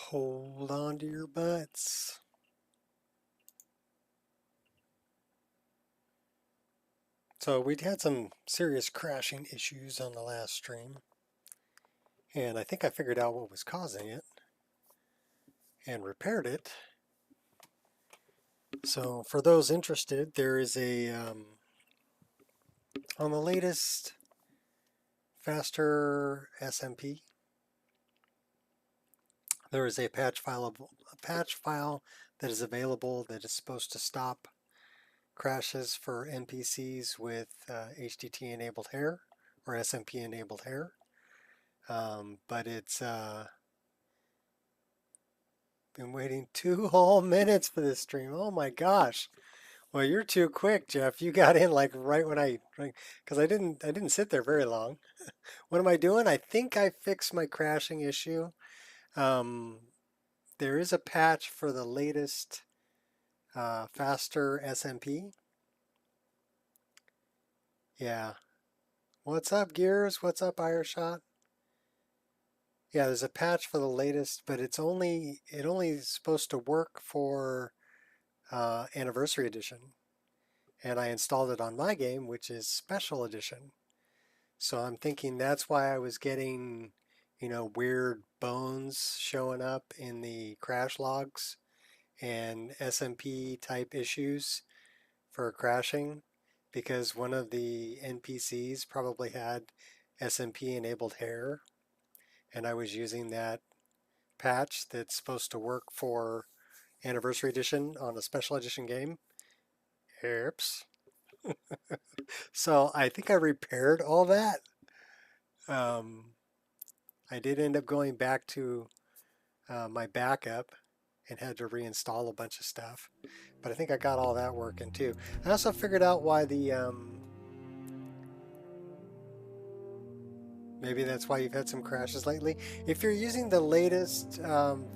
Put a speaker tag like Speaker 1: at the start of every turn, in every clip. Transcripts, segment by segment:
Speaker 1: Hold on to your butts. So we'd had some serious crashing issues on the last stream, and I think I figured out what was causing it and repaired it. So for those interested, there is a, on the latest faster SMP, there is a patch file that is available that is supposed to stop crashes for NPCs with HTT enabled hair or SMP enabled hair. But it's been waiting 2 whole minutes for this stream. Oh my gosh. Well, you're too quick, Jeff. You got in like right when because I didn't sit there very long. What am I doing? I think I fixed my crashing issue. There is a patch for the latest faster SMP. Yeah. What's up, Gears? What's up, Ireshot? Yeah, there's a patch for the latest, but it only is supposed to work for Anniversary Edition. And I installed it on my game, which is Special Edition. So I'm thinking that's why I was getting, weird bones showing up in the crash logs and SMP type issues for crashing, because one of the NPCs probably had SMP enabled hair, and I was using that patch that's supposed to work for Anniversary Edition on a Special Edition game. Oops. So I think I repaired all that. I did end up going back to my backup and had to reinstall a bunch of stuff. But I think I got all that working too. I also figured out why the... maybe that's why you've had some crashes lately. If you're using the latest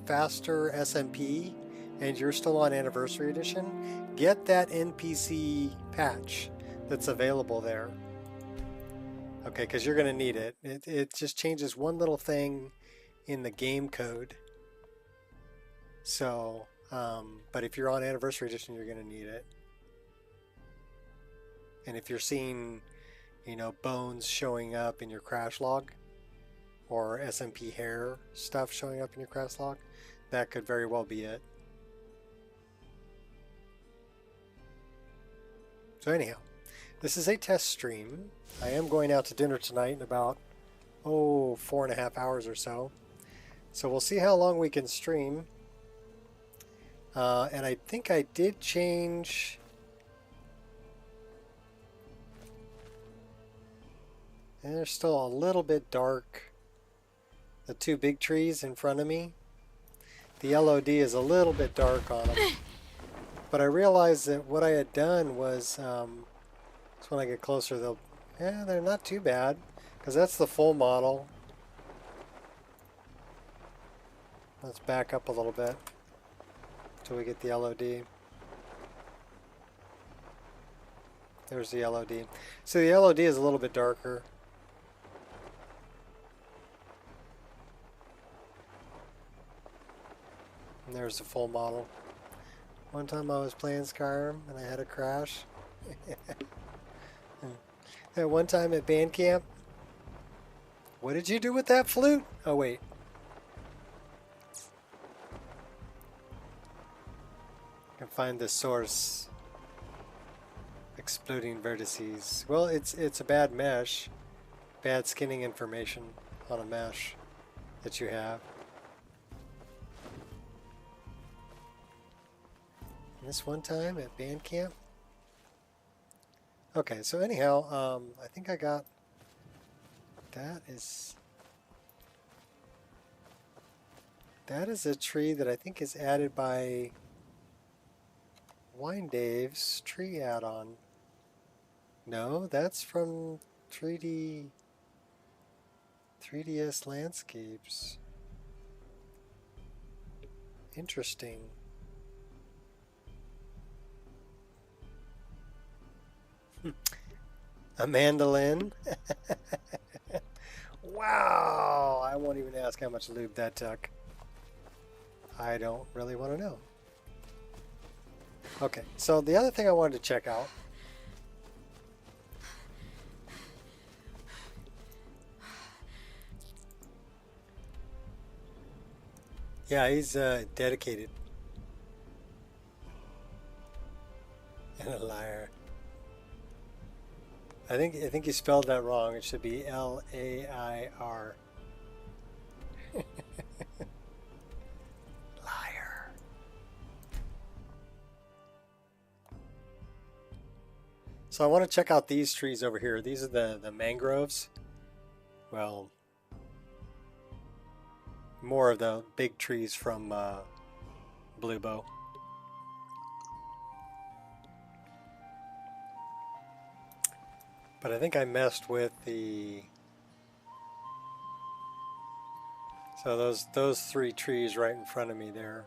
Speaker 1: faster SMP and you're still on Anniversary Edition, get that NPC patch that's available there. Okay, because you're going to need it. It just changes one little thing in the game code. So, but if you're on Anniversary Edition, you're going to need it. And if you're seeing, bones showing up in your crash log or SMP hair stuff showing up in your crash log, that could very well be it. So anyhow, this is a test stream. I am going out to dinner tonight in about, 4.5 hours or so. So we'll see how long we can stream. And I think I did change... And they're still a little bit dark. The 2 big trees in front of me. The LOD is a little bit dark on them. But I realized that what I had done was, so when I get closer, they're not too bad, because that's the full model. Let's back up a little bit until we get the LOD. There's the LOD. So the LOD is a little bit darker. And there's the full model. One time I was playing Skyrim and I had a crash. And one time at band camp, what did you do with that flute? Oh wait. I can find the source. Exploding vertices. Well, it's a bad mesh. Bad skinning information on a mesh that you have. And this one time at band camp. Okay, so anyhow, I think I got... That is a tree that I think is added by Wine Dave's tree add-on. No, that's from 3DS Landscapes. Interesting. A mandolin? Wow! I won't even ask how much lube that took. I don't really want to know. Okay, so the other thing I wanted to check out. Yeah, he's dedicated. And a liar. I think you spelled that wrong. It should be L-A-I-R. Liar. So I want to check out these trees over here. These are the mangroves. Well, more of the big trees from Blue Bow. But I think I messed with the... So those three trees right in front of me there.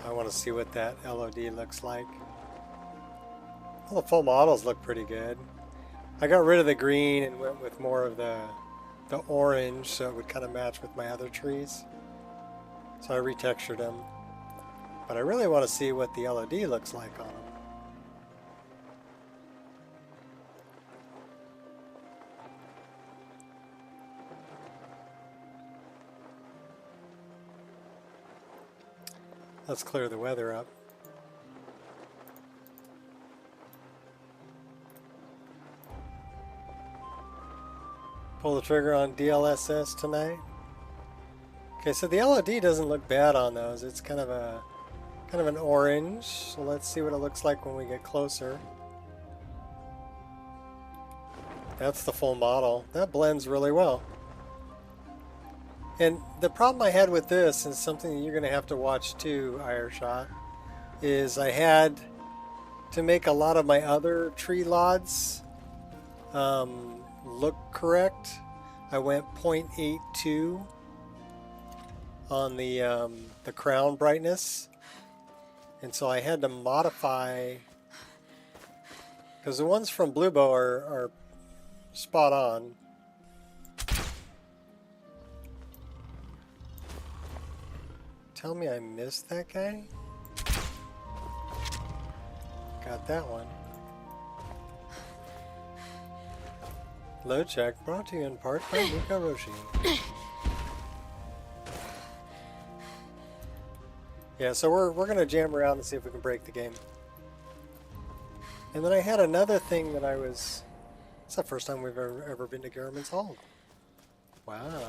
Speaker 1: I want to see what that LOD looks like. Well, the full models look pretty good. I got rid of the green and went with more of the orange so it would kind of match with my other trees. So I retextured them. But I really want to see what the LOD looks like on them. Let's clear the weather up. Pull the trigger on DLSS tonight. Okay, so the LOD doesn't look bad on those. It's kind of an orange. So let's see what it looks like when we get closer. That's the full model. That blends really well. And the problem I had with this, and something that you're going to have to watch too, Ireshot, is I had to make a lot of my other tree lods look correct. I went 0.82 on the crown brightness, and so I had to modify, because the ones from Blue Bow are spot on. Tell me I missed that guy? Got that one. Load check brought to you in part by Mika Roshi. Yeah, so we're gonna jam around and see if we can break the game. And then I had another thing that it's the first time we've ever been to Garriman's Hall. Wow.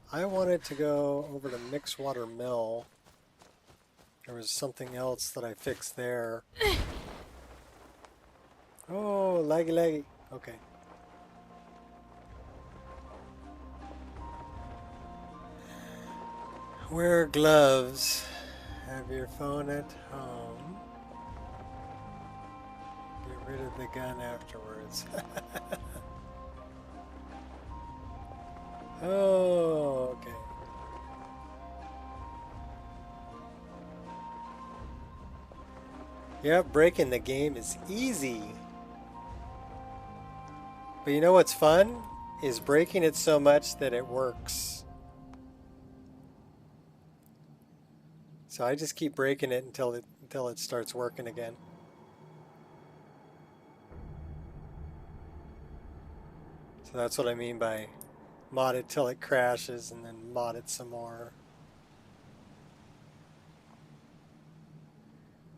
Speaker 1: I wanted to go over to Mixwater Mill. There was something else that I fixed there. Oh, laggy laggy. Okay. Wear gloves. Have your phone at home. Get rid of the gun afterwards. Oh, okay. Yep, breaking the game is easy. But you know what's fun? Is breaking it so much that it works. So I just keep breaking it until it starts working again. So that's what I mean by mod it till it crashes and then mod it some more.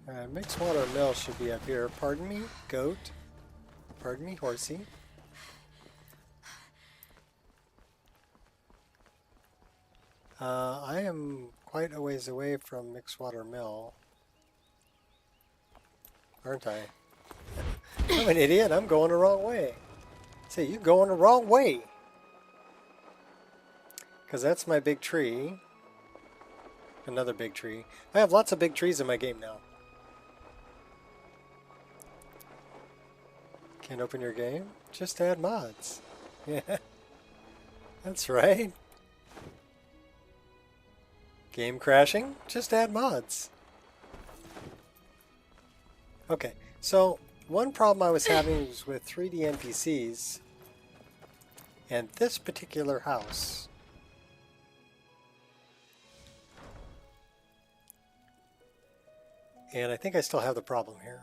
Speaker 1: Alright, Mixwater Mill should be up here. Pardon me, goat. Pardon me, horsey. I am quite a ways away from Mixwater Mill. Aren't I? I'm an idiot. I'm going the wrong way. Say, you going the wrong way. Because that's my big tree. Another big tree. I have lots of big trees in my game now. Can't open your game? Just add mods. Yeah. That's right. Game crashing? Just add mods. Okay, so one problem I was having was with 3D NPCs and this particular house. And I think I still have the problem here.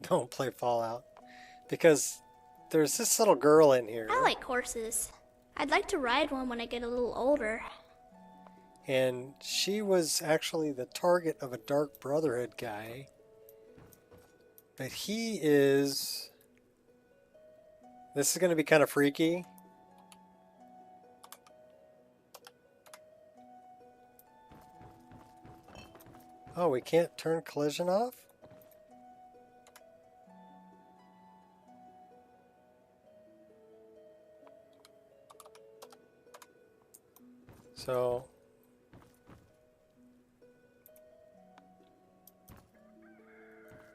Speaker 1: Don't play Fallout. Because there's this little girl in here.
Speaker 2: I like horses. I'd like to ride one when I get a little older.
Speaker 1: And she was actually the target of a Dark Brotherhood guy. But he is... This is going to be kind of freaky. Oh, we can't turn collision off? So...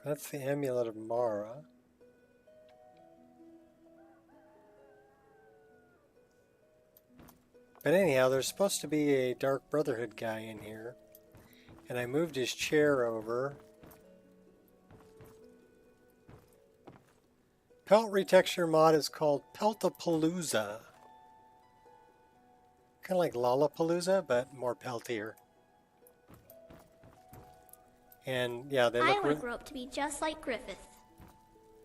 Speaker 1: That's the amulet of Mara. But anyhow, there's supposed to be a Dark Brotherhood guy in here. And I moved his chair over. Pelt retexture mod is called Peltapalooza. Kind of like Lollapalooza, but more peltier. And yeah, they look.
Speaker 2: I want to grow up to be just like Griffith.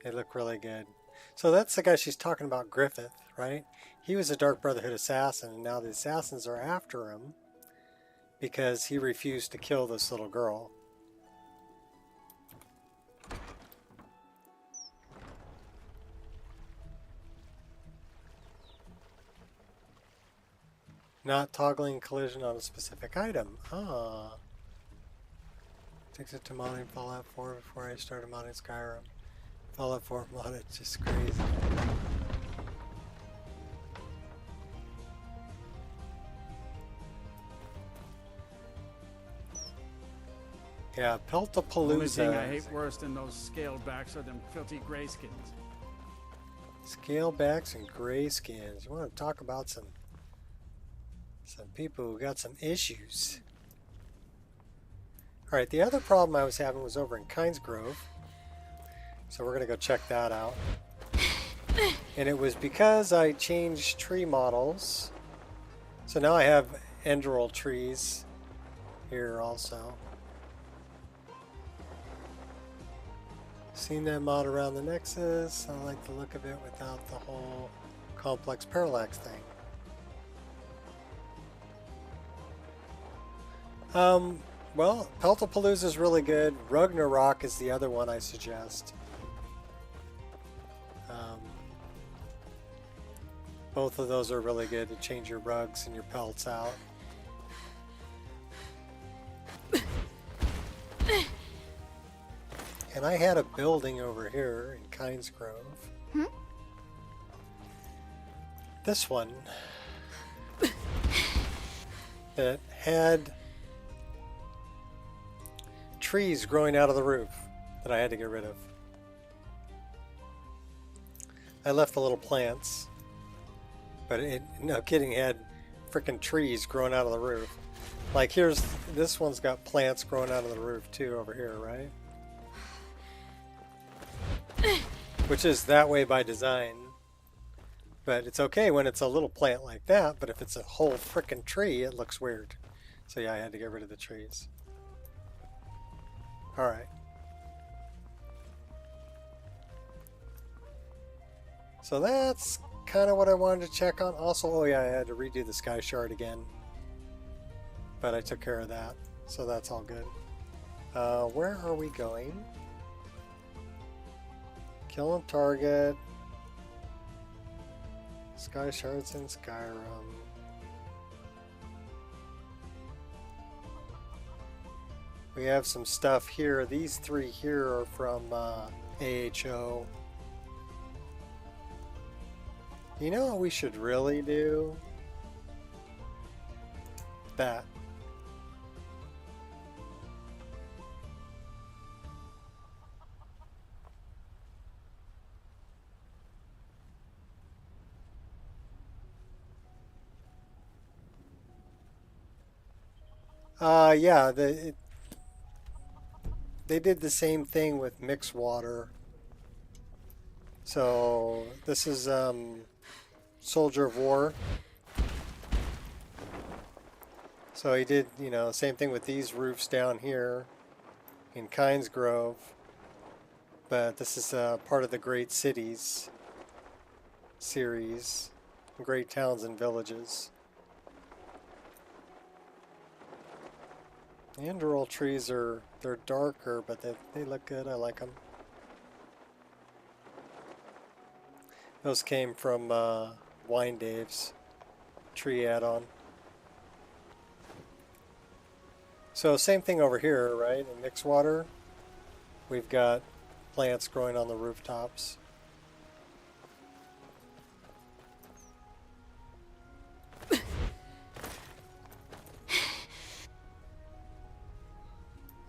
Speaker 1: They look really good. So that's the guy she's talking about, Griffith, right? He was a Dark Brotherhood assassin, and now the assassins are after him because he refused to kill this little girl. Not toggling collision on a specific item. Ah. Takes it to modding Fallout 4 before I started modding Skyrim. Fallout 4 mod, it's just crazy. Yeah, Peltapalooza.
Speaker 3: The only thing I hate worse than those scaled backs are them filthy grayskins.
Speaker 1: Scalebacks and grayskins. You want to talk about some people who got some issues. Alright, the other problem I was having was over in Kinesgrove. So we're going to go check that out. And it was because I changed tree models. So now I have Enderal trees here also. Seen that mod around the Nexus. I like the look of it without the whole complex parallax thing. Well, Peltapalooza is really good. Ragnarok is the other one I suggest. Both of those are really good to change your rugs and your pelts out. And I had a building over here in Kinesgrove. This one that had trees growing out of the roof that I had to get rid of. I left the little plants, but it, no kidding, had freaking trees growing out of the roof. Like here's, this one's got plants growing out of the roof too over here, right? Which is that way by design. But it's okay when it's a little plant like that, but if it's a whole freaking tree, it looks weird. So yeah, I had to get rid of the trees. Alright. So that's kind of what I wanted to check on. Also, oh yeah, I had to redo the sky shard again. But I took care of that. So that's all good. Where are we going? Kill and target. Sky shards in Skyrim. We have some stuff here. These three here are from AHO. You know what we should really do? That. Yeah, they did the same thing with mixed water. So this is Soldier of War. So he did, you know, same thing with these roofs down here in Kynes Grove. But this is part of the Great Cities series. Great Towns and Villages. The Andorol trees they're darker, but they look good. I like them. Those came from Wine Dave's tree add-on. So same thing over here, right? In mixed water, we've got plants growing on the rooftops.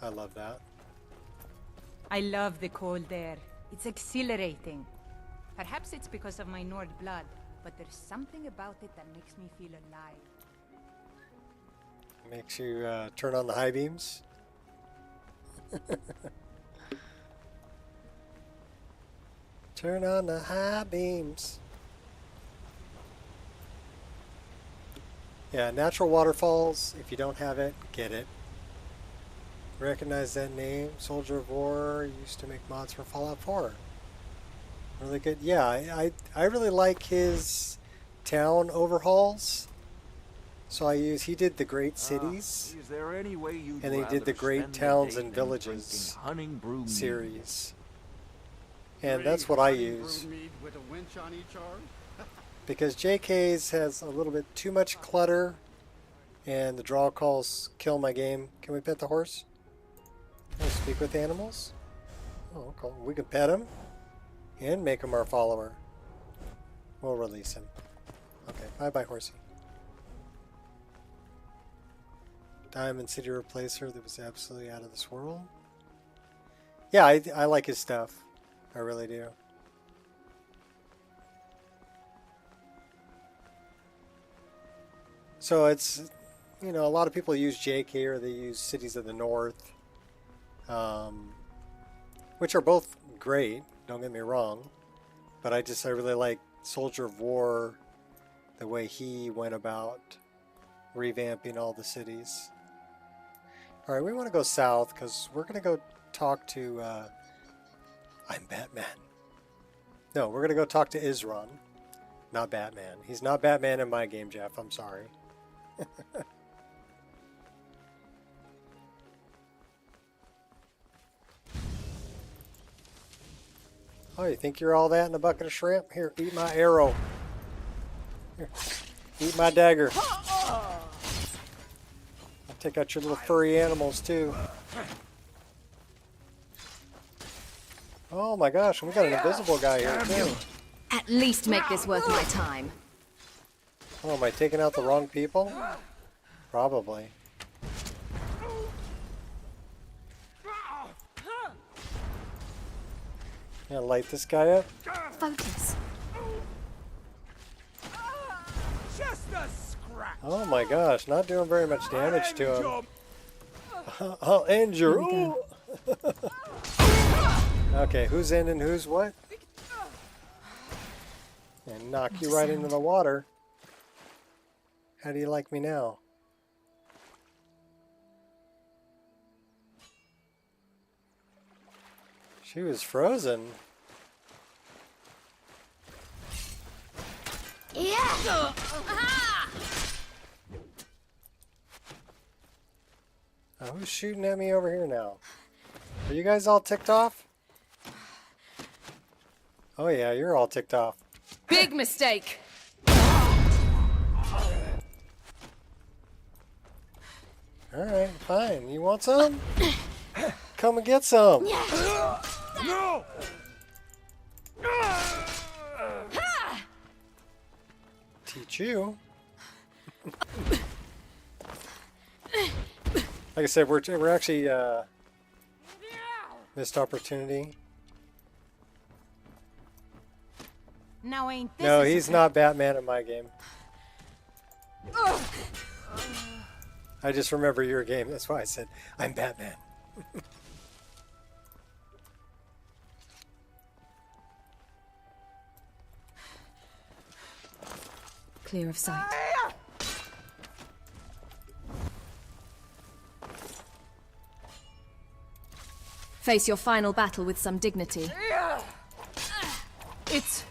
Speaker 1: I love that.
Speaker 4: I love the cold air. It's exhilarating. Perhaps it's because of my Nord blood, but there's something about it that makes me feel alive.
Speaker 1: Makes you turn on the high beams. Turn on the high beams. Yeah, natural waterfalls. If you don't have it, get it. Recognize that name. Soldier of War used to make mods for Fallout 4. Really good. Yeah, I really like his town overhauls. So he did the Great Cities,
Speaker 5: Is there any way you'd
Speaker 1: and he did the Great
Speaker 5: spend
Speaker 1: Towns
Speaker 5: day
Speaker 1: and
Speaker 5: than
Speaker 1: Villages
Speaker 5: drinking honey brew
Speaker 1: series. And that's what I use.
Speaker 3: Mead with a winch on each arm.
Speaker 1: Because JK's has a little bit too much clutter, and the draw calls kill my game. Can we pet the horse? Can we speak with animals? Oh, cool. We can pet him and make him our follower. We'll release him. Okay, bye-bye, horsey. Diamond City Replacer that was absolutely out of this world. Yeah, I like his stuff. I really do. So it's, you know, a lot of people use JK or they use Cities of the North, which are both great, don't get me wrong, but I really like Soldier of War, the way he went about revamping all the cities. All right, we want to go south because we're going to go talk to, I'm Batman. No, we're going to go talk to Isran, not Batman. He's not Batman in my game, Jeff. I'm sorry. Oh, you think you're all that in a bucket of shrimp? Here, eat my arrow. Here, eat my dagger. I'll take out your little furry animals too. Oh my gosh, we got an invisible guy here too.
Speaker 6: At least make this worth my time.
Speaker 1: Oh, am I taking out the wrong people? Probably. Gonna light this guy up.
Speaker 6: Focus.
Speaker 5: Just a scratch.
Speaker 1: Oh my gosh, not doing very much damage to him. I'll end your. Ooh. Okay, who's in and who's what? And knock you right into the water. How do you like me now? She was frozen.
Speaker 2: Yeah!
Speaker 1: Who's shooting at me over here now? Are you guys all ticked off? Oh yeah, you're all ticked off.
Speaker 6: Big mistake.
Speaker 1: Alright, fine. You want some? Come and get some.
Speaker 5: No!
Speaker 1: Teach you. Like I said, we're actually missed opportunity.
Speaker 4: Now ain't this
Speaker 1: No,
Speaker 4: a
Speaker 1: he's
Speaker 4: surprise?
Speaker 1: not Batman in my game. I just remember your game. That's why I said I'm Batman.
Speaker 6: clear of sight. Face your final battle with some dignity.
Speaker 4: It's...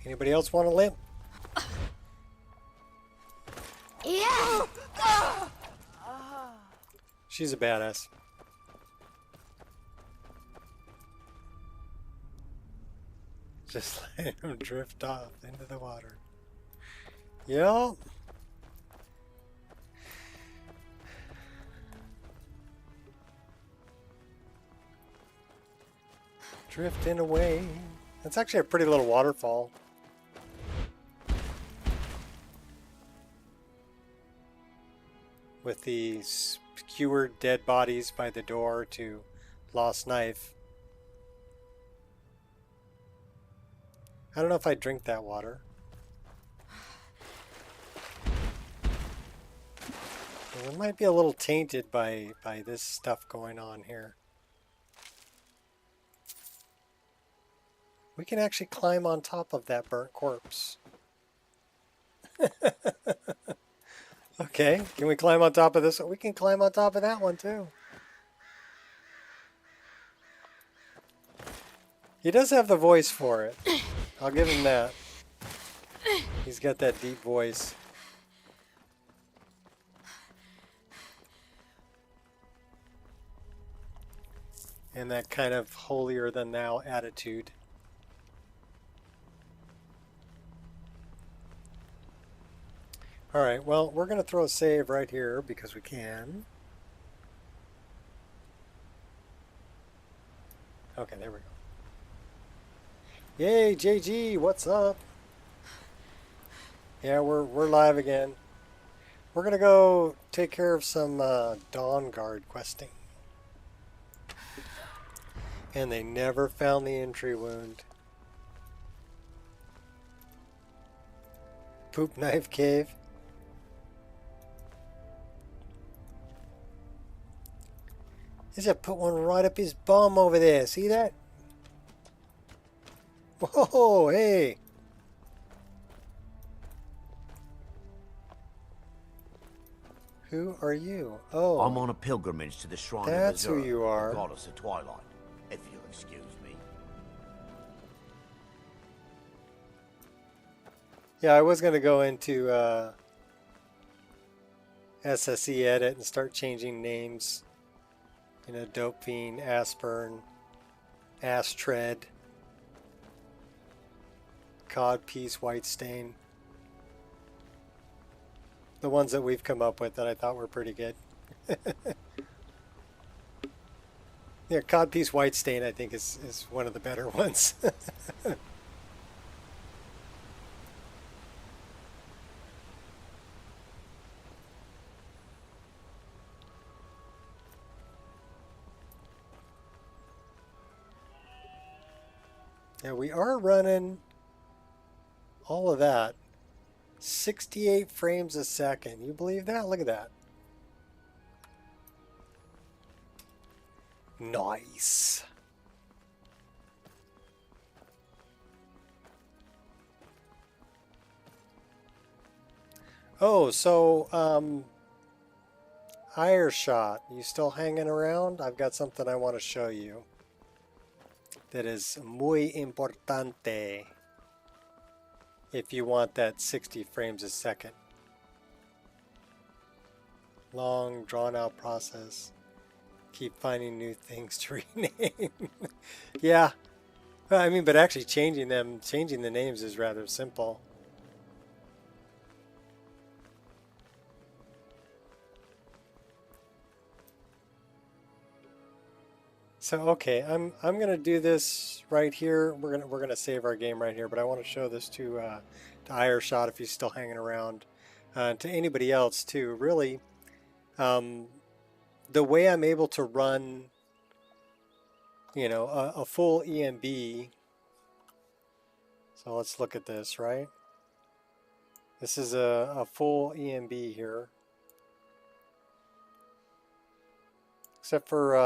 Speaker 1: Anybody else want a limp?
Speaker 2: Yeah.
Speaker 1: She's a badass. Just let him drift off into the water. Yup. Drifting away. That's actually a pretty little waterfall. With the skewered dead bodies by the door to Lost Knife. I don't know if I drink that water. It might be a little tainted by this stuff going on here. We can actually climb on top of that burnt corpse. Okay, can we climb on top of this? We can climb on top of that one too. He does have the voice for it. I'll give him that. He's got that deep voice. And that kind of holier than thou attitude. Alright, well, we're going to throw a save right here because we can. Okay, there we go. Yay, JG, what's up? Yeah, we're live again. We're going to go take care of some Dawn Guard questing. And they never found the entry wound. Poop Knife Cave. He just put one right up his bum over there. See that? Whoa, hey. Who are you? Oh.
Speaker 5: I'm on a pilgrimage to the shrine
Speaker 1: That's
Speaker 5: of
Speaker 1: who
Speaker 5: Azura,
Speaker 1: you are.
Speaker 5: the goddess of twilight, if you'll excuse me.
Speaker 1: Yeah, I was going to go into SSE edit and start changing names. You know, Dope Fiend, Aspern, Astread, Codpiece, Whitestain. The ones that we've come up with that I thought were pretty good. Yeah, Codpiece, Whitestain I think is one of the better ones. Yeah, we are running all of that. 68 frames a second. You believe that? Look at that. Nice. Oh, so, Ireshot, you still hanging around? I've got something I want to show you. That is muy importante if you want that 60 frames a second. Long, drawn-out process. Keep finding new things to rename. Yeah, well, I mean, but actually changing the names is rather simple. So okay, I'm gonna do this right here. We're gonna save our game right here, but I want to show this to Ireshot if he's still hanging around, to anybody else too. Really, the way I'm able to run, you know, a full ENB. So let's look at this, right? This is a full ENB here, except for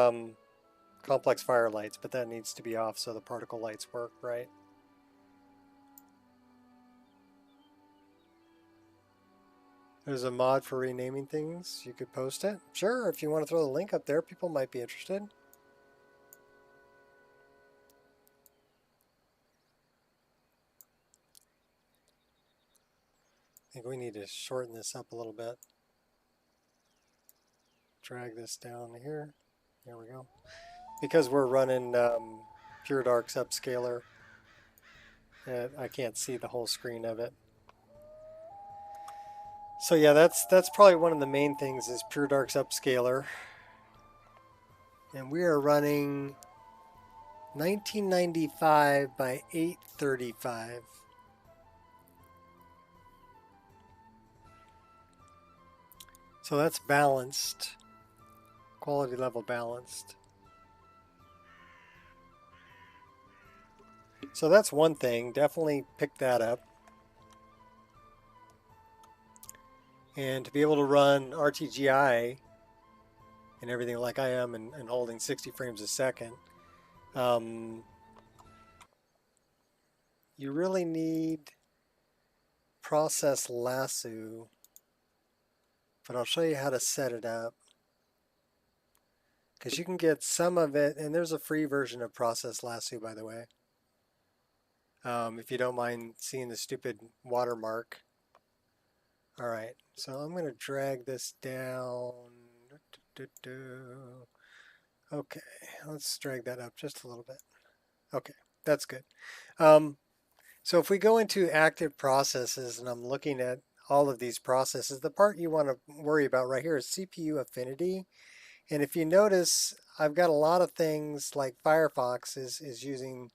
Speaker 1: complex fire lights, but that needs to be off so the particle lights work, right? There's a mod for renaming things. You could post it. Sure, if you want to throw the link up there, people might be interested. I think we need to shorten this up a little bit. Drag this down here. There we go. Because we're running PureDark's upscaler, I can't see the whole screen of it. So yeah, that's probably one of the main things is PureDark's upscaler. And we are running 1995 by 835. So that's balanced, quality level balanced. So that's one thing, definitely pick that up. And to be able to run RTGI and everything like I am and holding 60 frames a second, you really need process lasso, but I'll show you how to set it up. Because you can get some of it, and there's a free version of process lasso, by the way. If you don't mind seeing the stupid watermark. All right, so I'm going to drag this down. Okay, let's drag that up just a little bit. Okay, that's good. So if we go into active processes, and I'm looking at all of these processes, the part you want to worry about right here is CPU affinity. And if you notice, I've got a lot of things like Firefox is using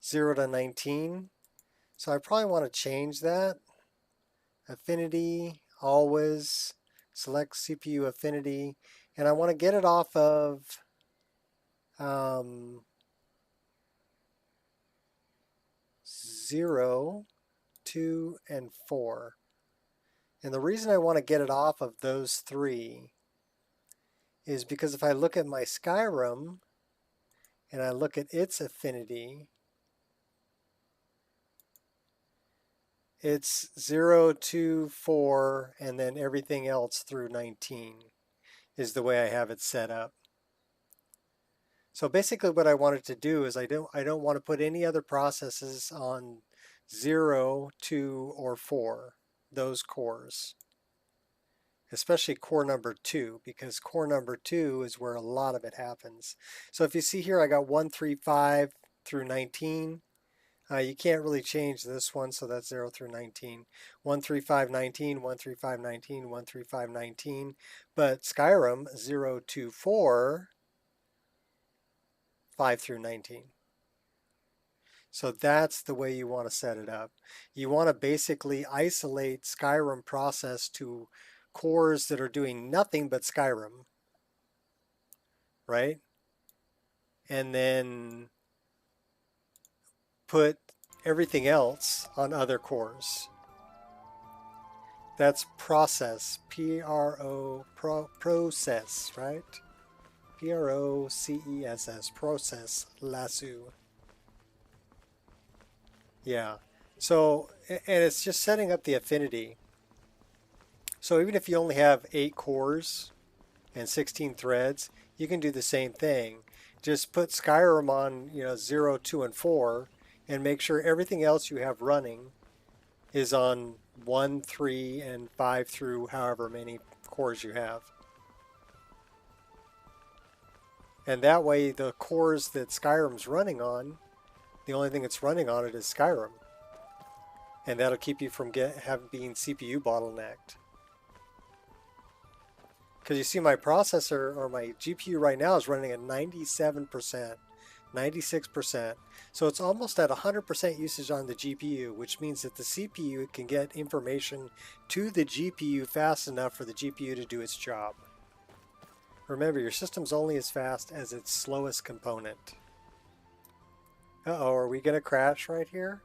Speaker 1: 0 to 19. So I probably want to change that. Affinity, always, select CPU affinity. And I want to get it off of 0, 2, and 4. And the reason I want to get it off of those three is because if I look at my Skyrim and I look at its affinity, it's 0, 2, 4, and then everything else through 19 is the way I have it set up. So basically what I wanted to do is I don't want to put any other processes on 0, 2, or 4, those cores. Especially core number 2, because core number 2 is where a lot of it happens. So if you see here, I got 135 through 19. You can't really change this one, so that's 0 through 19. 135, 19, 135, 19, 135, 19. But Skyrim, 0 to 4, 5 through 19. So that's the way you want to set it up. You want to basically isolate Skyrim process to cores that are doing nothing but Skyrim, right? And then put everything else on other cores. That's process, process, right? Process, process, lasso. Yeah, so, and it's just setting up the affinity. So even if you only have 8 cores and 16 threads, you can do the same thing. Just put Skyrim on, 0, 2, and 4, and make sure everything else you have running is on 1, 3, and 5 through however many cores you have. And that way the cores that Skyrim's running on, the only thing it's running on it is Skyrim. And that'll keep you from being CPU bottlenecked. Because you see my processor or my GPU right now is running at 97%, 96%. So it's almost at 100% usage on the GPU, which means that the CPU can get information to the GPU fast enough for the GPU to do its job. Remember, your system's only as fast as its slowest component. Uh-oh, are we going to crash right here?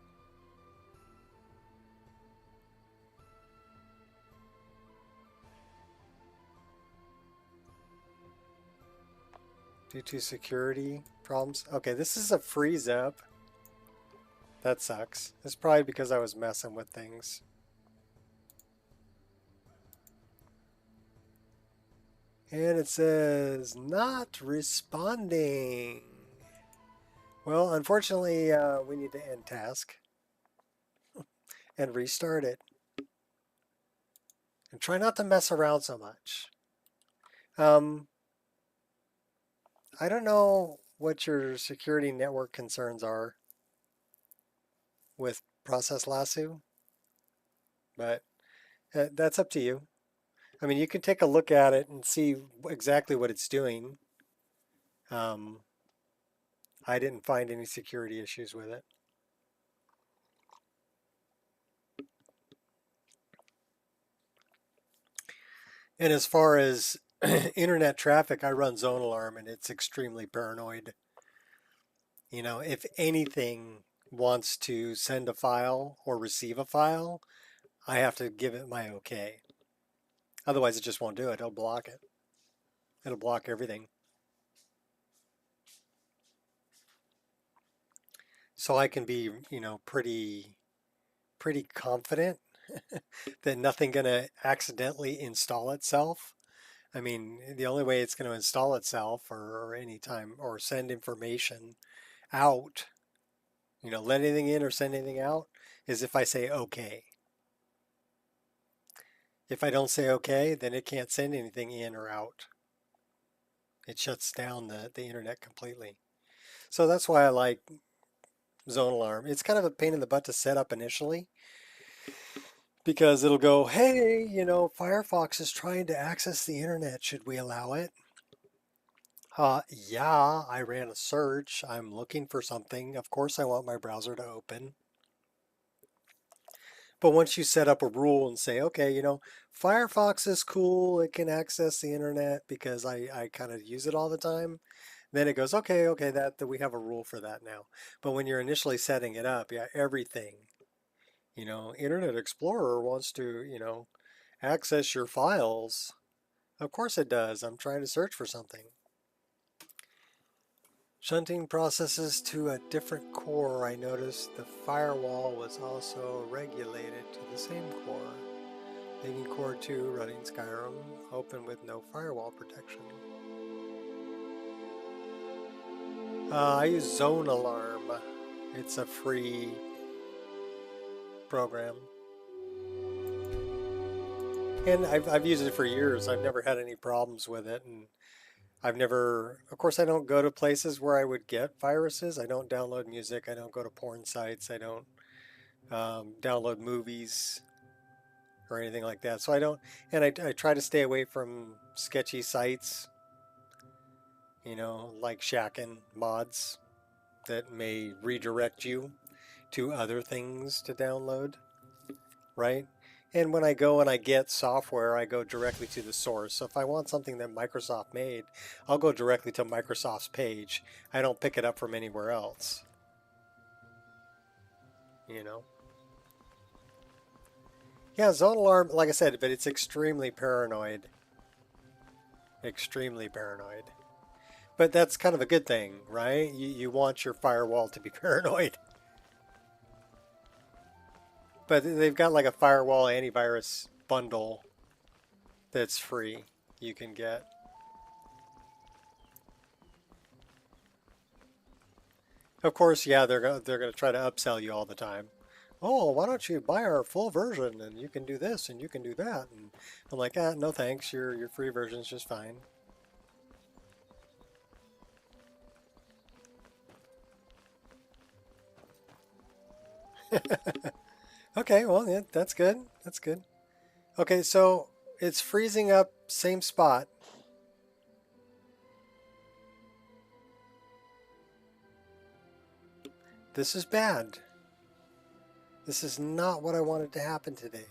Speaker 1: due to security problems. Okay, this is a freeze up. That sucks. It's probably because I was messing with things. And it says not responding. Well, unfortunately, we need to end task and restart it. And try not to mess around so much. I don't know what your security network concerns are with Process Lasso, but that's up to you. I mean, you can take a look at it and see exactly what it's doing. I didn't find any security issues with it. And as far as internet traffic, I run Zone Alarm and it's extremely paranoid. You know, if anything wants to send a file or receive a file, I have to give it my okay. Otherwise, it just won't do it. It'll block it. It'll block everything. So I can be, you know, pretty confident that nothing gonna accidentally install itself. I mean, the only way it's going to install itself or any time or send information out, you know, let anything in or send anything out is if I say okay. If I don't say okay, then it can't send anything in or out. It shuts down the internet completely. So that's why I like Zone Alarm. It's kind of a pain in the butt to set up initially because it'll go, hey, you know, Firefox is trying to access the internet. Should we allow it? Yeah, I ran a search. I'm looking for something. Of course, I want my browser to open. But once you set up a rule and say, okay, you know, Firefox is cool. It can access the internet because I kind of use it all the time. Then it goes, okay, that we have a rule for that now. But when you're initially setting it up, yeah, everything, you know, Internet Explorer wants to, you know, access your files. Of course it does. I'm trying to search for something. Shunting processes to a different core. I noticed the firewall was also regulated to the same core. Leaving core 2 running Skyrim open with no firewall protection. I use Zone Alarm. It's a free program. And I've used it for years. I've never had any problems with it. And I've never, of course, I don't go to places where I would get viruses. I don't download music. I don't go to porn sites. I don't download movies or anything like that. So I don't, and I try to stay away from sketchy sites, you know, like Shacken mods that may redirect you to other things to download, right? And when I go and I get software, I go directly to the source. So if I want something that Microsoft made, I'll go directly to Microsoft's page. I don't pick it up from anywhere else. You know? Yeah, Zone Alarm, like I said, but it's extremely paranoid. Extremely paranoid. But that's kind of a good thing, right? You want your firewall to be paranoid. But they've got like a firewall antivirus bundle that's free you can get. Of course, yeah, they're going to try to upsell you all the time. Oh, why don't you buy our full version and you can do this and you can do that. And I'm like, no thanks, your free version is just fine. Okay, well, yeah, that's good. That's good. Okay, so it's freezing up, same spot. This is bad. This is not what I wanted to happen today.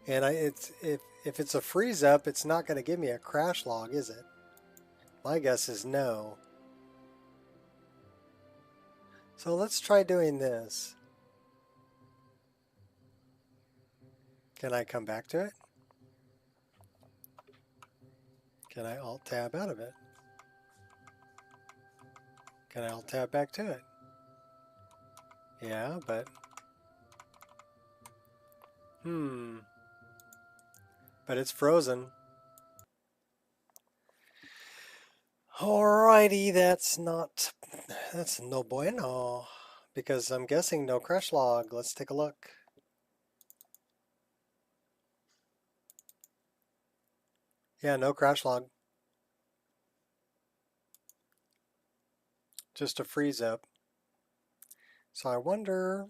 Speaker 1: And if it's a freeze up, it's not going to give me a crash log, is it? My guess is no. So let's try doing this. Can I come back to it? Can I Alt-Tab out of it? Can I Alt-Tab back to it? Yeah, but... But it's frozen. Alrighty, that's no bueno. Because I'm guessing no crash log. Let's take a look. Yeah, no crash log. Just a freeze up. So I wonder...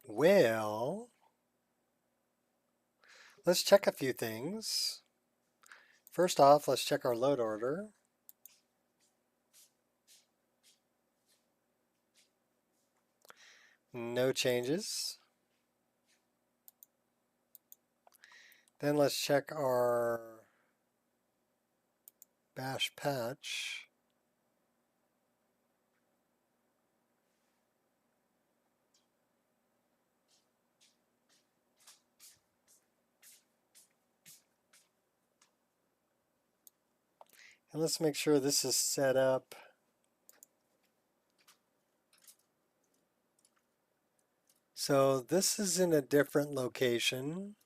Speaker 1: Well... Let's check a few things. First off, let's check our load order. No changes. Then let's check our bash patch. And let's make sure this is set up. So this is in a different location.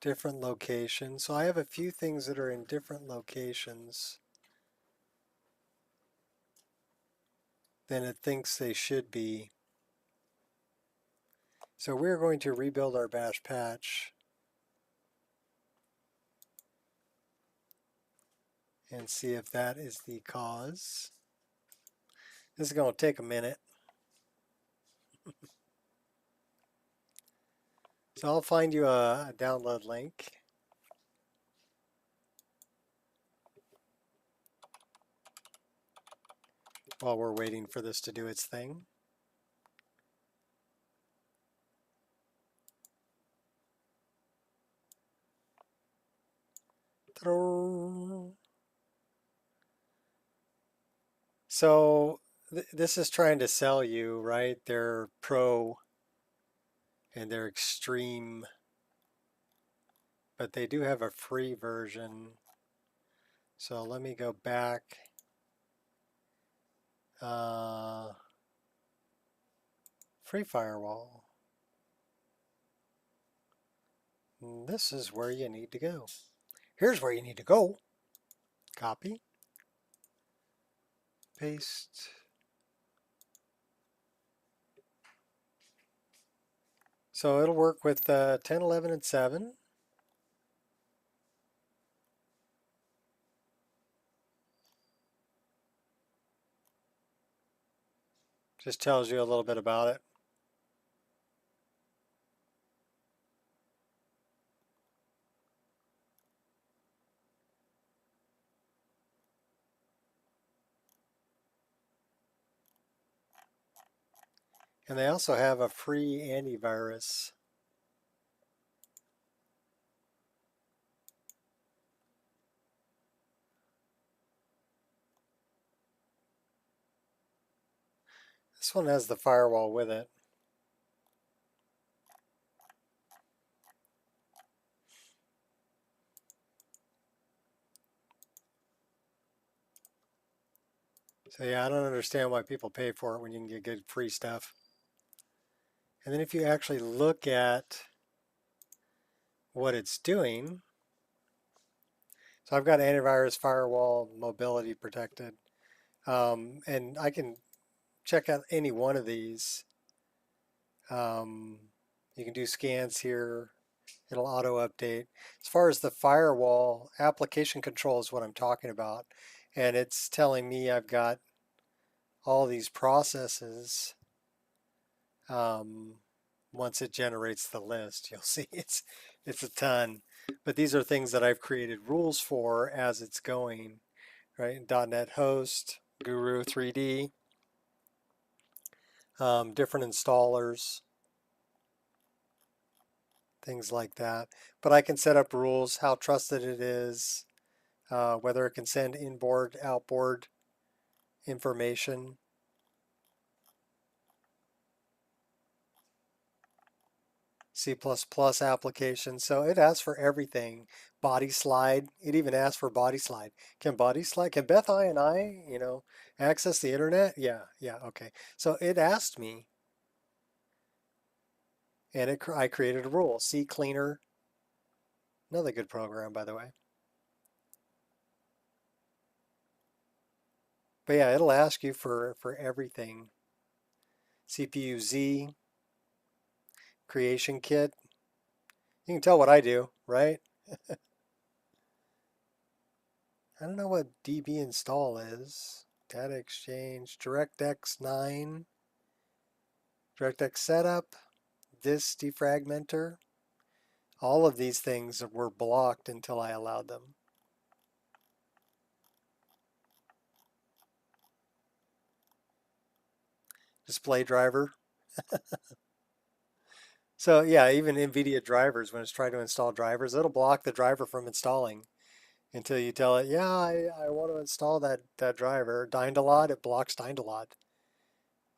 Speaker 1: So I have a few things that are in different locations than it thinks they should be. So we're going to rebuild our bash patch and see if that is the cause. This is going to take a minute. So I'll find you a download link. While we're waiting for this to do its thing. So this is trying to sell you, right? They're pro and they're extreme, but they do have a free version. So let me go back. Free firewall. This is where you need to go. Here's where you need to go. Copy. Paste. So it'll work with 10, 11, and 7. Just tells you a little bit about it. And they also have a free antivirus. This one has the firewall with it. So yeah, I don't understand why people pay for it when you can get good free stuff. And then if you actually look at what it's doing, so I've got antivirus, firewall, mobility protected, and I can check out any one of these. You can do scans here. It'll auto update. As far as the firewall, application control is what I'm talking about. And it's telling me I've got all these processes. Once it generates the list, you'll see it's a ton. But these are things that I've created rules for as it's going, right? .NET Host, Guru 3D, different installers, things like that. But I can set up rules, how trusted it is, whether it can send inboard, outboard information. C++ application. So it asks for everything. Body slide. It even asks for body slide. Can body slide? Can Beth I and I, access the internet? Yeah, okay. So it asked me, and I created a rule. C cleaner. Another good program, by the way. But yeah, it'll ask you for everything. CPU Z, creation kit. You can tell what I do, right? I don't know what DB install is. Data exchange, DirectX 9, DirectX setup, this defragmenter. All of these things were blocked until I allowed them. Display driver. So yeah, even NVIDIA drivers, when it's trying to install drivers, it'll block the driver from installing until you tell it, yeah, I want to install that driver. Dynalot, it blocks Dynalot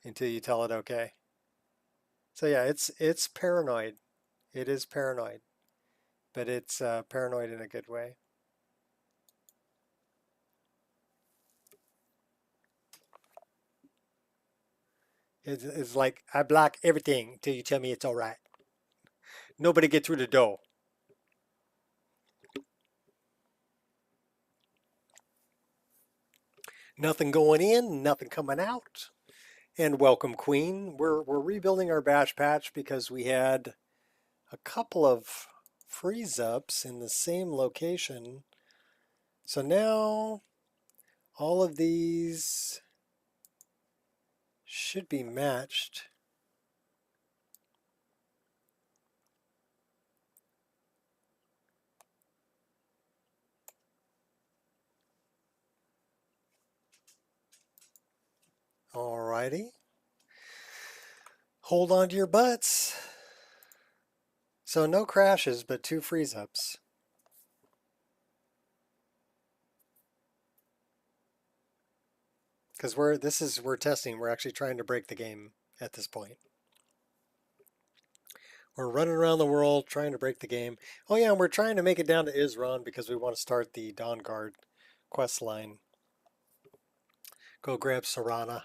Speaker 1: until you tell it okay. So yeah, it's paranoid. It is paranoid, but it's paranoid in a good way. It's like, I block everything until you tell me it's all right. Nobody get through the door. Nothing going in, nothing coming out. And welcome, Queen. We're rebuilding our bash patch because we had a couple of freeze ups in the same location. So now all of these should be matched. Alrighty. Hold on to your butts. So no crashes, but 2 freeze ups. Because we're testing. We're actually trying to break the game at this point. We're running around the world trying to break the game. Oh yeah, and we're trying to make it down to Isran because we want to start the Dawn Guard quest line. Go grab Serana.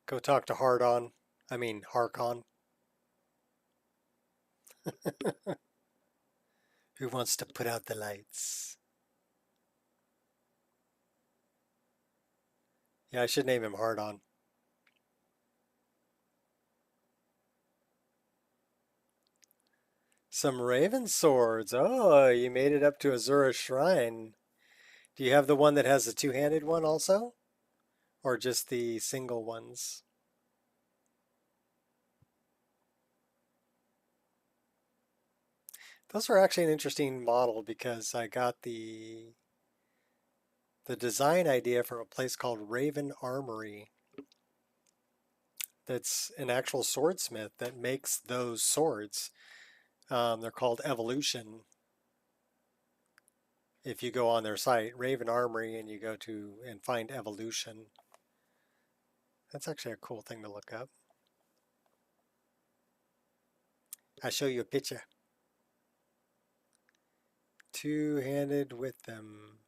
Speaker 1: Go talk to Harkon. Who wants to put out the lights? Yeah, I should name him Hardon. Some Raven swords. Oh, you made it up to Azura Shrine. Do you have the one that has the two-handed one also? Or just the single ones? Those are actually an interesting model because I got the design idea from a place called Raven Armory. That's an actual swordsmith that makes those swords. They're called Evolution. If you go on their site, Raven Armory, and you go to and find Evolution. That's actually a cool thing to look up. I'll show you a picture. Two-handed with them.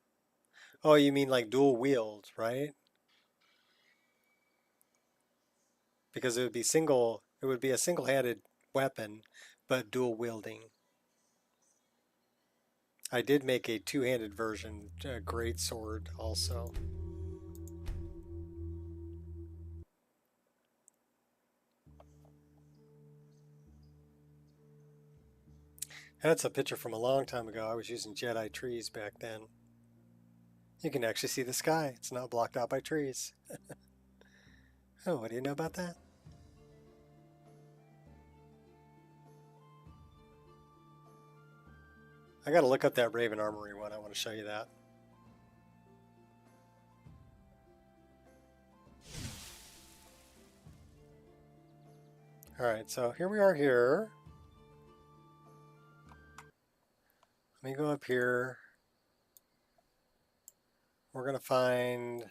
Speaker 1: Oh, you mean like dual wield, right? Because it would be a single-handed weapon, but dual wielding. I did make a two-handed version, a great sword also. That's a picture from a long time ago. I was using Jedi trees back then. You can actually see the sky. It's not blocked out by trees. Oh, what do you know about that? I gotta look up that Raven Armory one. I want to show you that. Alright, so here we are here. Let me go up here. We're going to find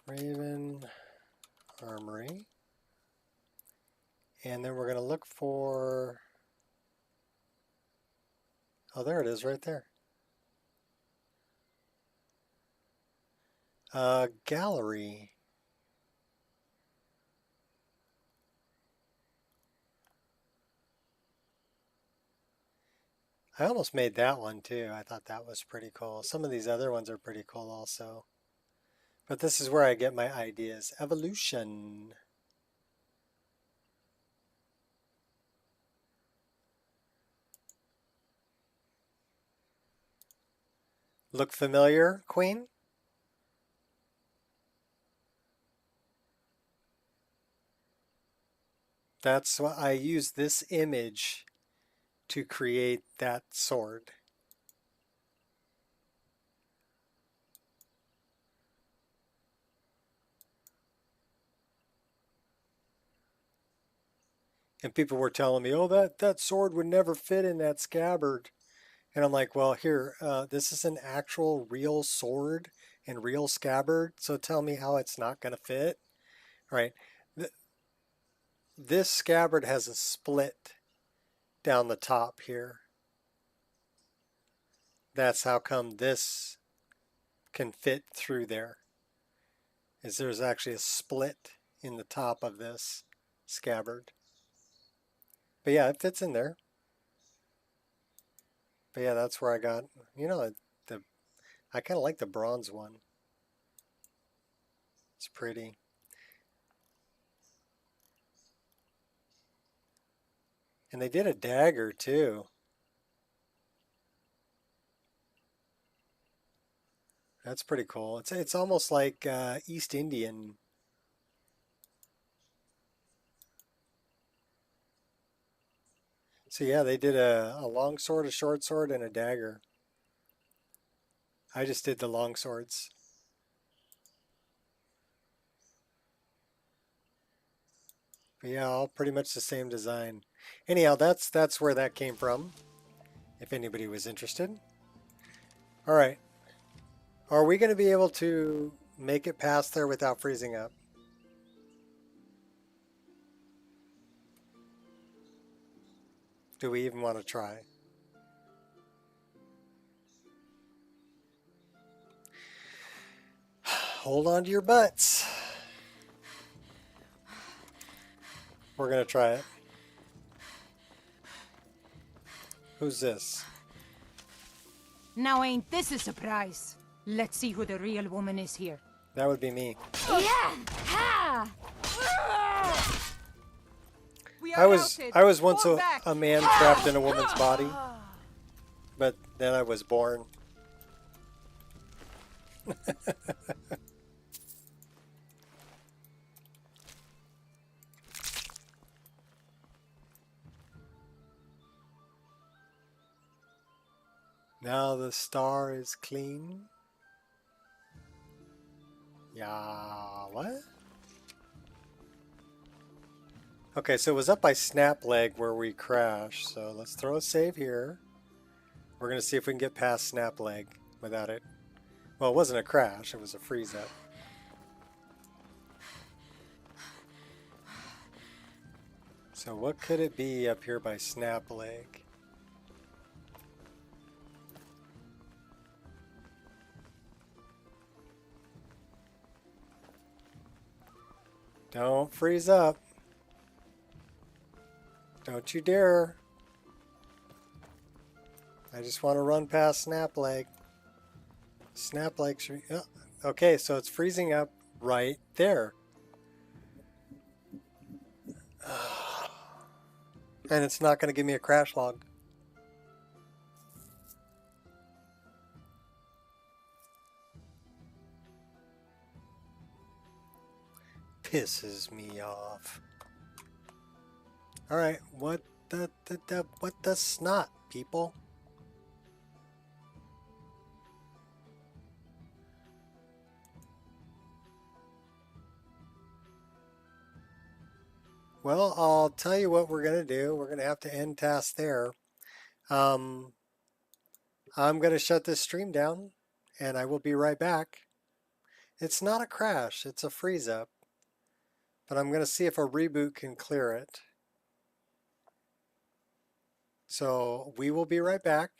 Speaker 1: Raven armory. And then we're going to look for, oh, there it is right there. Gallery. I almost made that one too. I thought that was pretty cool. Some of these other ones are pretty cool also. But this is where I get my ideas. Evolution. Look familiar, Queen? That's why I use this image to create that sword. And people were telling me, oh, that sword would never fit in that scabbard. And I'm like, well, here, this is an actual real sword and real scabbard. So tell me how it's not going to fit. All right. This scabbard has a split down the top here. That's how come this can fit through there. Is there's actually a split in the top of this scabbard. But yeah, it fits in there. But yeah, that's where I got, you know, I kind of like the bronze one. It's pretty. And they did a dagger too. That's pretty cool. It's almost like East Indian. So yeah, they did a long sword, a short sword, and a dagger. I just did the long swords. But yeah, all pretty much the same design. Anyhow, that's where that came from, if anybody was interested. All right. Are we going to be able to make it past there without freezing up? Do we even want to try? Hold on to your butts. We're going to try it. Who's this?
Speaker 4: Now ain't this a surprise? Let's see who the real woman is here.
Speaker 1: That would be me.
Speaker 2: Yeah! Ha!
Speaker 1: I was once a man trapped in a woman's body, but then I was born. Now the star is clean. Yeah, what? Okay, so it was up by Snap Leg where we crashed. So let's throw a save here. We're going to see if we can get past Snap Leg without it. Well, it wasn't a crash, it was a freeze up. So what could it be up here by Snap Leg? Don't freeze up. Don't you dare. I just want to run past Snap Leg. Snap Leg. Oh, okay, so it's freezing up right there. And it's not going to give me a crash log. Pisses me off. All right, what the snot, people? Well, I'll tell you what we're going to do. We're going to have to end task there. I'm going to shut this stream down, and I will be right back. It's not a crash. It's a freeze up. but I'm going to see if a reboot can clear it. So we will be right back.